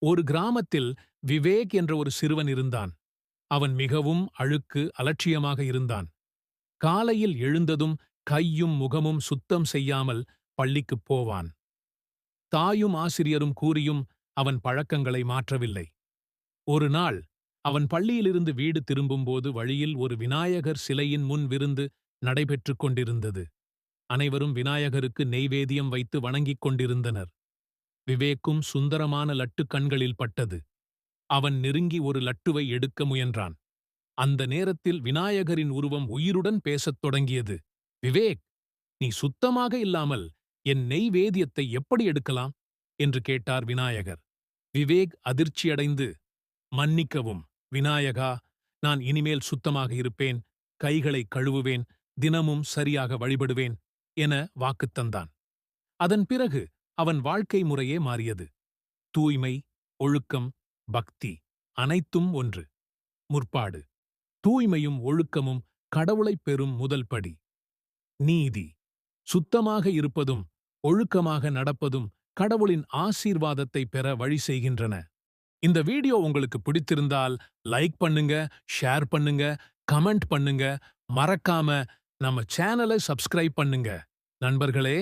ஒரு கிராமத்தில் விவேக் என்ற ஒரு சிறுவன் இருந்தான். அவன் மிகவும் அழுக்கு, அலட்சியமாக இருந்தான். காலையில் எழுந்ததும் கையும் முகமும் சுத்தம் செய்யாமல் பள்ளிக்குப் போவான். தாயும் ஆசிரியரும் கூறியும் அவன் பழக்கங்களை மாற்றவில்லை. ஒரு நாள் அவன் பள்ளியிலிருந்து வீடு திரும்பும்போது வழியில் ஒரு விநாயகர் சிலையின் முன் விருந்து நடைபெற்றுக் கொண்டிருந்தது. அனைவரும் விநாயகருக்கு நெய்வேத்தியம் வைத்து வணங்கிக் கொண்டிருந்தனர். விவேக்கும் சுந்தரமான லட்டு கண்களில் பட்டது. அவன் நெருங்கி ஒரு லட்டுவை எடுக்க முயன்றான். அந்த நேரத்தில் விநாயகரின் உருவம் உயிருடன் பேசத் தொடங்கியது. விவேக், நீ சுத்தமாக இல்லாமல் என் நெய்வேத்தியத்தை எப்படி எடுக்கலாம் என்று கேட்டார் விநாயகர். விவேக் அதிர்ச்சியடைந்து, மன்னிக்கவும் விநாயகா, நான் இனிமேல் சுத்தமாக இருப்பேன், கைகளை கழுவுவேன், தினமும் சரியாக வழிபடுவேன் என வாக்குத் தந்தான். அதன் பிறகு அவன் வாழ்க்கை முறையே மாறியது. தூய்மை, ஒழுக்கம், பக்தி அனைத்தும் ஒன்று. முற்பாடு. தூய்மையும் ஒழுக்கமும் கடவுளைப் பெறும் முதல் படி. நீதி. சுத்தமாக இருப்பதும் ஒழுக்கமாக நடப்பதும் கடவுளின் ஆசீர்வாதத்தை பெற வழி செய்கின்றன. இந்த வீடியோ உங்களுக்கு பிடித்திருந்தால் லைக் பண்ணுங்க, ஷேர் பண்ணுங்க, கமெண்ட் பண்ணுங்க, மறக்காம நம்ம சேனலை சப்ஸ்கிரைப் பண்ணுங்க. நண்பர்களே!